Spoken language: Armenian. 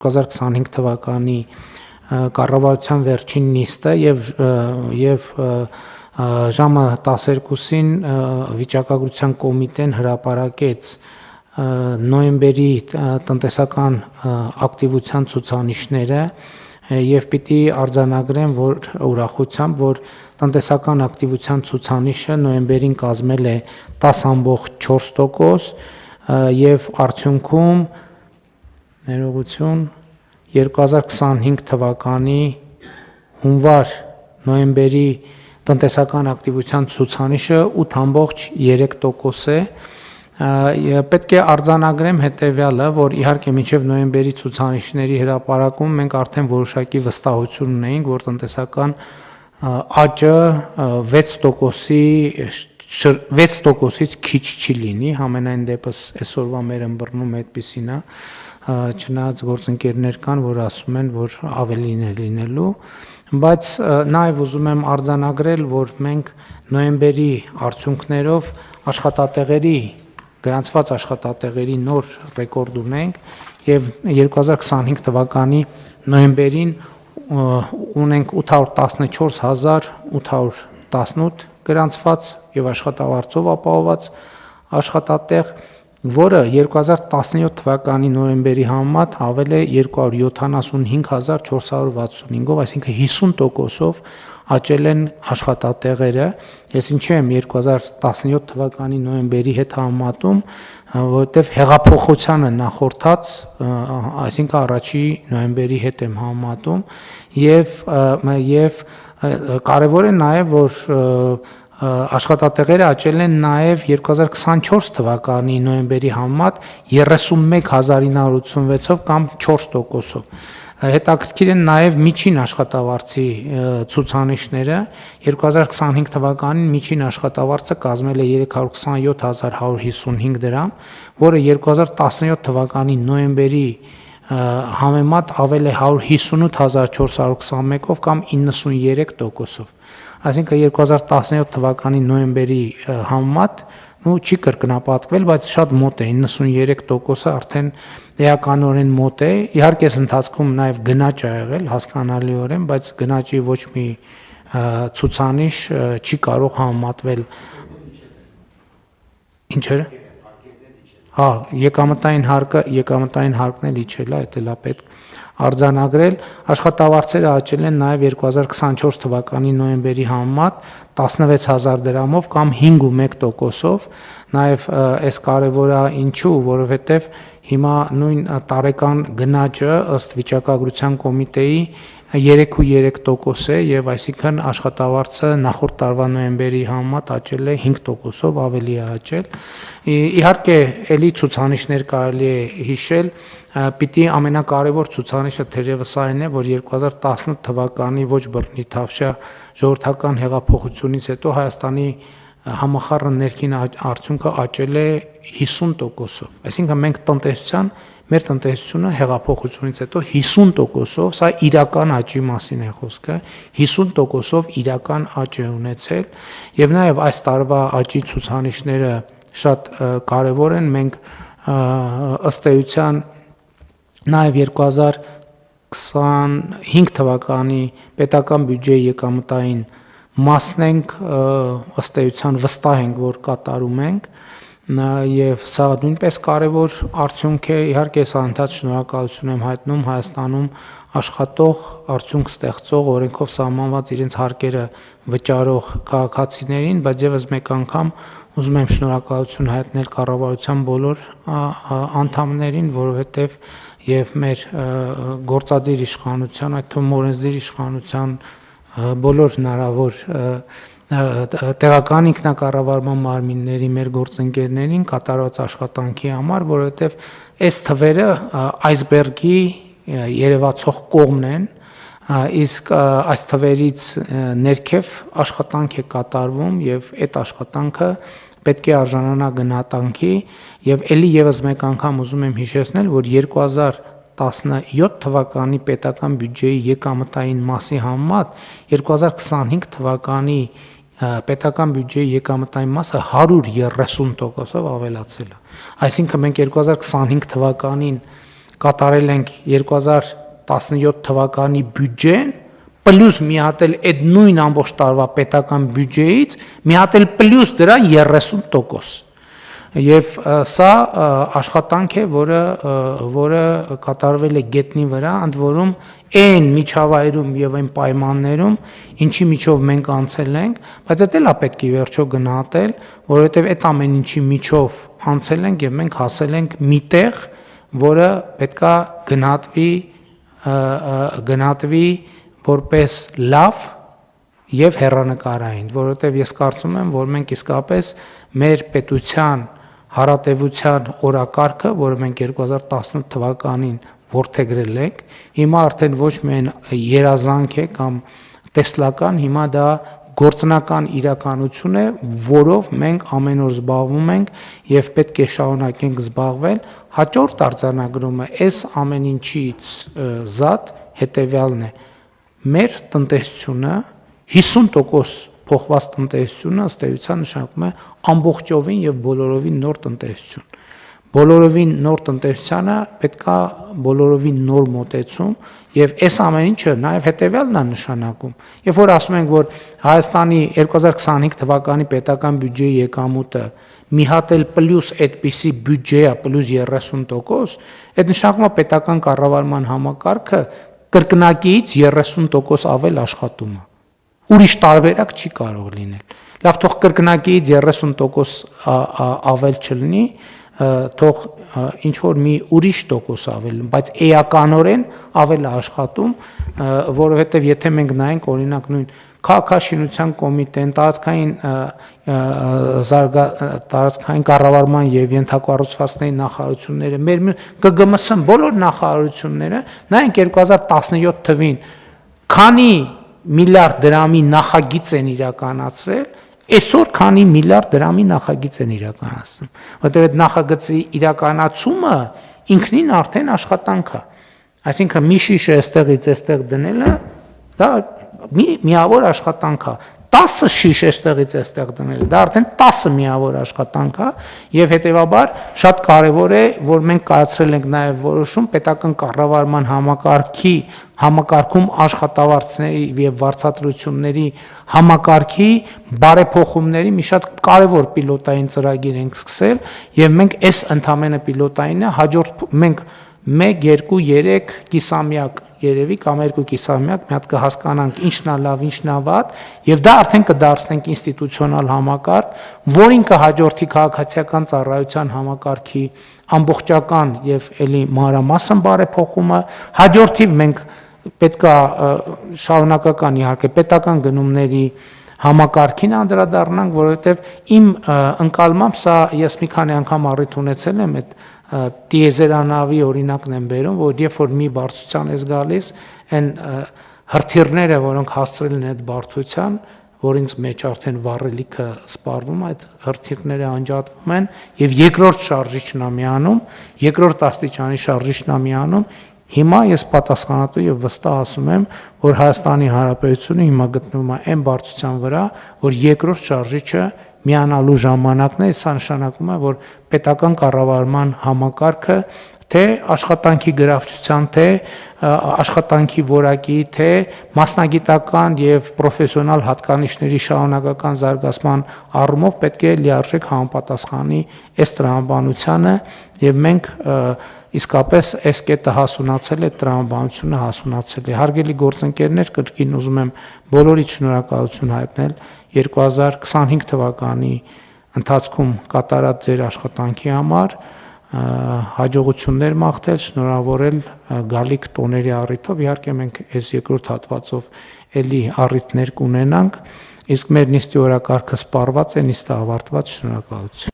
2025 թվականի կառավարության վերջին նիստը եւ ժամը 12-ին վիճակագրության կոմիտեն հրապարակեց նոյեմբերի տնտեսական ակտիվության ցուցանիշները եւ պիտի արձանագրեմ, որ ուրախությամբ, որ տնտեսական ակտիվության ցուցանիշը նոյեմբերին կազմել է 10.4% եւ արդյունքում ներողություն 2025 թվականի հունվար նոյեմբերի տնտեսական ակտիվության ցուցանիշը 8.3% է։ Պետք է արձանագրեմ հետևյալը, որ իհարկե մինչև նոյեմբերի ցուցանիշների հրապարակում մենք արդեն որոշակի վստահություն ունեինք, որ տնտեսական աճը 6%-ից քիչ չի լինի, համենայն դեպս այսօրվա մեր ըմբռնումը այդպիսին է, չնայած գործընկերներ կան, որ ասում են, որ ավելին է լինելու, բայց նաև ուզում եմ արձանագրել, որ մենք նոյեմբերի արդյունքներով աշխատատեղերի գրանցված աշխատատեղերի նոր ռեկորդ ունենք եւ 2025 թվականի նոյեմբերին ունենք 814818 գրանցված եւ աշխատավարձով ապահովված աշխատատեղ, որը 2017 թվականի նոյեմբերի համեմատ ավել է 275465-ով, այսինքն 50%-ով աճել են աշխատատեղերը։ Ես ինչի եմ 2017 թվականի նոյեմբերի հետ համեմատում, որովհետև հեղափոխությանը նախորդած, այսինքն առաջի նոյեմբերի հետ եմ համեմատում եւ կարևոր է նաեւ, որ աշխատատեղերը աճել են նաև 2024 թվականի նոյեմբերի համեմատ 31986-ով կամ 4%-ով։ Հետաքրքիր են նաև միջին աշխատավարձի ցուցանիշները։ 2025 թվականին միջին աշխատավարձը կազմել է 327155 դրամ, որը 2017 թվականի նոյեմբերի համեմատ ավել է 158421-ով կամ 93%-ով։ Այսինքն 2017 թվականի նոյեմբերի համեմատ չի կրկնապատկվել, բայց շատ մոտ է, 93%-ը արդեն էականորեն մոտ է։ Իհարկե այս ընթացքում նաև գնաճ ա եղել, հասկանալիորեն, բայց գնաճի ոչ մի ցուցանիշ չի կարող համեմատվել ինչերը։ Հա, եկամտային հարկն էլ իջել է, դա էլ է պետք արձանագրել։ Աշխատավարձերը աճել են նաև 2024 թվականի նոյեմբերի համեմատ 16000 դրամով կամ 5.1%-ով։ Նաև այս կարևոր է ինչու, որովհետև հիմա նույն տարեկան գնաճը ըստ վիճակագրության կոմիտեի 3.3% է եւ այսինքն աշխատավարձը նախորդ տարվա նոյեմբերի համեմատ աճել է 5%-ով, ավելի է աճել։ Իհարկե, ելի ցուցանիշներ կարելի է հիշել, պիտի ամենակարևոր ցուցանիշը թերևս այն է, որ 2018 թվականի ոչ բռնի թավշյա ժողովրդական հեղափոխությունից հետո Հայաստանի համախառն ներքին արդյունքը աճել է 50%-ով։ Այսինքն մենք մեր տնտեսությունը հեղափոխությունից հետո 50%-ով, սա իրական աճի մասին է խոսքը, 50%-ով իրական աճ է ունեցել եւ նաեւ այս տարվա աճի ցուցանիշները շատ կարևոր են։ Մենք ըստ էության նաև 2025 թվականի պետական բյուջեի եկամտային մասն ենք, ըստ էության վստահ ենք, որ կատարում ենք եւ սա նույնպես կարևոր արդյունք է։ Իհարկե սա ընդհանուր շնորհակալություն եմ հայտնում Հայաստանում աշխատող, արդյունք ստեղծող, օրենքով սահմանված իրենց հարկերը վճարող քաղաքացիներին, բայց եւս մեկ անգամ ուզում եմ շնորհակալություն հայտնել կառավարության բոլոր անդամներին, որովհետև եւ մեր գործադիր իշխանության, այդ թվում օրենսդիր իշխանության բոլոր հնարավոր տեղական ինքնակառավարման մարմինների, մեր գործընկերներին կատարված աշխատանքի համար, որովհետև այս թվերը այսբերգի երևացող կողմն են, իսկ այս թվերից ներքև աշխատանք է կատարվում եւ այդ աշխատանքը պետք է արժանանա գնահատանքի եւ ելի եւս մեկ անգամ ուզում եմ հիշեցնել, որ 2017 թվականի պետական բյուջեի եկամտային մասի համեմատ 2025 թվականի պետական բյուջեի եկամտային մասը 130%-ով ավելացել է։ Այսինքն մենք 2025 թվականին կատարել ենք 2017 թվականի բյուջեն, պլյուս մի հատ էլ այդ նույն ամբողջ տարվա պետական բյուջեից, մի հատ էլ պլյուս դրա 30%։ Եվ սա աշխատանք է, որը կատարվել է գետնի վրա, ընդ որում այն միջավայրում եւ այն պայմաններում, ինչի միջով մենք անցել ենք, բայց դա էլ է պետք է վերջո գնահատել, որովհետեւ այդ ամեն ինչի միջով անցել ենք եւ մենք հասել ենք միտեղ, որը պետքա գնահատվի որպես լավ եւ հեռանկարային, որովհետեւ ես կարծում եմ, որ մենք իսկապես մեր պետության հարատևության օրակարգը, որը մենք 2018 թվականին որդեգրել ենք, հիմա արդեն ոչ միայն երազանք է կամ տեսլական, հիմա դա գործնական իրականություն է, որով մենք ամեն օր զբաղվում ենք եւ պետք է շարունակենք զբաղվել։ Հաջորդ արձանագրումը այս ամեն ինչից զատ հետեւյալն է. մեր տնտեսությունը 50% փոխված տնտեսությունը ըստ էության նշանակում է ամբողջովին եւ բոլորովին նոր տնտեսություն։ Բոլորովին նոր տնտեսությանը պետքա բոլորովին նոր մոտեցում եւ այս ամեն ինչը նաեւ հետեւյալն է նշանակում։ Երբ որ ասում ենք, որ Հայաստանի 2025 թվականի պետական բյուջեի եկամուտը մի հատ էլ պլյուս այդպիսի բյուջե է, պլյուս 30%, այդ նշանակում է պետական կառավարման համակարգը կրկնակիից 30% ավել աշխատում է։ Ուրիշ տարբերակ չի կարող լինել։ Լավ, թող կրկնակիից 30% ավել չլինի, թող ինչ որ մի ուրիշ տոկոս ավել, բայց էականորեն ավել է աշխատում, որովհետև եթե մենք նայենք օրինակ նույն քաղաքաշինության կոմիտեն, տարածքային կառավարման եւ ենթակառուցվածքների նախարարությունները, մեր ԿԳՄՍ-ն բոլոր նախարարությունները, նայենք 2017 թվին քանի միլիարդ դրամի նախագիծ են իրականացրել, այսօր քանի միլիարդ դրամի նախագիծ են իրականացնում, որտեղ այդ նախագծի իրականացումը ինքնին արդեն աշխատանք է, այսինքն մի շիշը այստեղից այստեղ դնելը դա միավոր աշխատանք է, 10 շիշ այստեղից այստեղ դնելը դա արդեն 10 միավոր աշխատանք է եւ հետեւաբար շատ կարեւոր է, որ մենք կայացրել ենք նաեւ որոշում պետական կառավարման համակարգում աշխատավարձների եւ վարձատրությունների համակարգի բարեփոխումների մի շատ կարեւոր պիլոտային ծրագիր ենք սկսել եւ մենք այս ընդամենը պիլոտայինը հաջորդ մենք 1, 2, 3 կիսամյակ երևի կամ 2 կիսամյակ մի հատ կհասկանանք ինչն է լավ, ինչն է վատ եւ դա արդեն կդարձնենք ինստիտուցիոնալ համակարգ, որին կհաջորդի քաղաքացիական ծառայության համակարգի ամբողջական եւ ելի մանրամասն բարեփոխումը, հաջորդիվ մենք պետքա շարունակական իհարկե պետական գնումների համակարգին անդրադառնանք, որովհետեւ իմ ընկալմամբ սա ես մի քանի անգամ առիթ ունեցել եմ այդ տիեզերանավի օրինակն եմ բերում, որ երբ որ մի բարձրության ես գալիս, այն հրթիռները, որոնք հասցրել են այդ բարձրության, որ ինձ մեջ արդեն վառելիքը սպառվում, այդ հրթիռները անջատվում են եւ երկրորդ շարժիչն է միանում, երկրորդ աստիճանի շարժիչն է միանում, հիմա ես պատասխանատու եւ վստահ ասում եմ, որ Հայաստանի Հանրապետությունը հիմա գտնվում է այն բարձրության վրա, որ երկրորդ շարժիչը միանալու ժամանակն է, սա նշանակում է, որ պետական կառավարման համակարգը թե աշխատանքի գրավչության, թե աշխատանքի որակի, թե մասնագիտական եւ պրոֆեսիոնալ հատկանիշների շարունակական զարգացման առումով պետք է լիարժեք համապատասխանի այս տրամաբանությանը եւ մենք իսկապես այս կետը հասունացել է, տրամաբանությունը հասունացել է։ Հարգելի գործընկերներ, կրկին ուզում եմ բոլորիդ շնորհակալություն հայտնել 2025 թվականի ընթացքում կատարած ձեր աշխատանքի համար, հաջողություններ մաղթել, շնորհավորել գալիք տոների առիթով, իհարկե մենք այս երկրորդ հատվածով էլի առիթներ կունենանք, իսկ մեր նիստի օրակարգը սպառված է, նիստը ավարտված, շնորհակալություն։